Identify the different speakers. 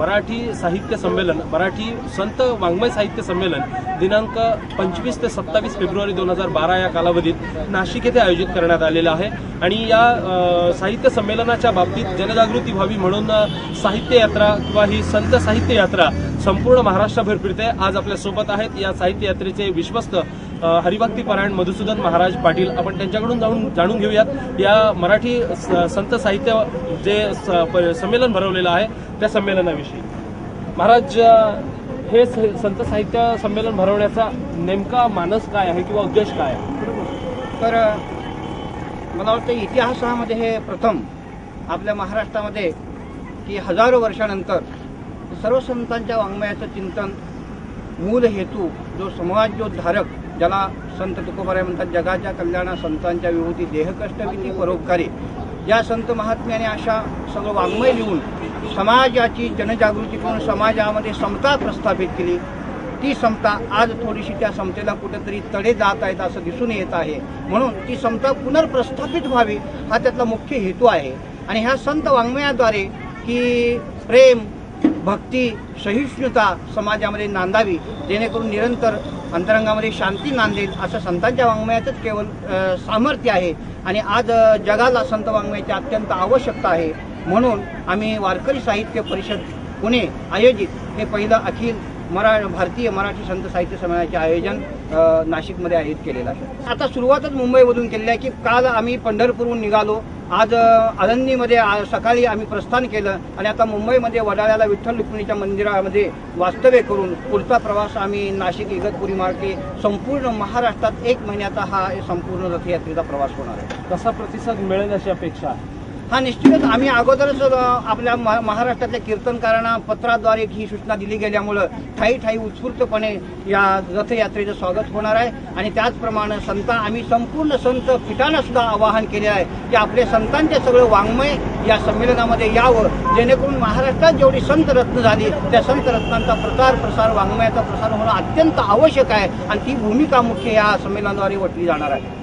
Speaker 1: मराठी साहित्य संमेलन, मराठी संत वाङ्मय साहित्य संमेलन दिनांक 25 ते 27 फेब्रुवारी 2012 या कालावधीत नाशिक येथे आयोजित करण्यात आलेलं आहे। आणि या साहित्य संमेलनाच्या बाबतीत जनजागृती व्हावी म्हणून साहित्य यात्रा किंवा ही संत साहित्य यात्रा संपूर्ण महाराष्ट्रभर फिरते। आज आपल्या सोबत आहेत या साहित्य यात्रेचे विश्वस्त हरिभक्ती परायण मधुसूदन महाराज पाटील। आपण त्यांच्याकडून जाणून घेऊयात या मराठी संत साहित्य जे संमेलन भरवलेलं आहे त्या संमेलनाविषयी। महाराज, हे संत साहित्य संमेलन भरवण्याचा नेमका मानस काय आहे किंवा उद्देश काय आहे?
Speaker 2: तर मला वाटतं इतिहासामध्ये हे प्रथम आपल्या महाराष्ट्रामध्ये की हजारो वर्षानंतर सर्व संतांच्या वाङ्मयाचं चिंतन, मूल हेतू जो समाजोद्धारक, ज्याला संत तुकोबाराय म्हणतात, जगाच्या कल्याणा संतांच्या विभूती देहकष्ट विधी परोपकारी, या संत महात्म्याने अशा सगळं वाङ्मय लिहून समाजाची जनजागृती करून समाजामध्ये समता प्रस्थापित केली। ती समता आज थोडीशी त्या समतेला कुठेतरी तडे जात आहेत असं दिसून येत आहे। म्हणून ती समता पुनर्प्रस्थापित व्हावी हा त्यातला मुख्य हेतू आहे। आणि ह्या संत वाङ्मयाद्वारे की प्रेम, भक्ती, सहिष्णुता समाजामध्ये नांदावी, जेणेकरून निरंतर अंतरंगामध्ये शांती नांदेल, असं संतांच्या वाङ्मयाचंच केवळ सामर्थ्य आहे। आणि आज जगाला संत वाङ्मयाची अत्यंत आवश्यकता आहे। म्हणून आम्ही वारकरी साहित्य परिषद पुणे आयोजित हे पहिलं अखिल भारतीय मराठी संत साहित्य संमेलनाचे आयोजन नाशिकमध्ये आयोजित केलेलं आहे। आता सुरुवातच मुंबईमधून केली आहे की काल आम्ही पंढरपूरहून निघालो, आज आळंदीमध्ये सकाळी आम्ही प्रस्थान केलं आणि आता मुंबईमध्ये वडाळ्याला विठ्ठल रुक्मिणीच्या मंदिरामध्ये वास्तव्य करून पुढचा प्रवास आम्ही नाशिक इगतपुरी मार्गे संपूर्ण महाराष्ट्रात 1 महिन्याचा हा संपूर्ण रथयात्रेचा प्रवास होणार आहे।
Speaker 1: कसा प्रतिसाद मिळेल अशी अपेक्षा आहे?
Speaker 2: हा निश्चितच आम्ही अगोदरच आपल्या महाराष्ट्रातल्या कीर्तनकारांना पत्राद्वारे ही सूचना दिली गेल्यामुळं ठाई ठाई उत्स्फूर्तपणे या रथयात्रेचं स्वागत होणार आहे। आणि त्याचप्रमाणे आम्ही संपूर्ण संत पीठांना सुद्धा आवाहन केले आहे की आपले संतांचे सगळं वाङ्मय या संमेलनामध्ये यावं, जेणेकरून महाराष्ट्रात जेवढी संत रत्न झाली त्या संत रत्नांचा प्रसार वाङ्मयाचा प्रसार होणं अत्यंत आवश्यक आहे। आणि ती भूमिका मुख्य या संमेलनाद्वारे वठली जाणार आहे।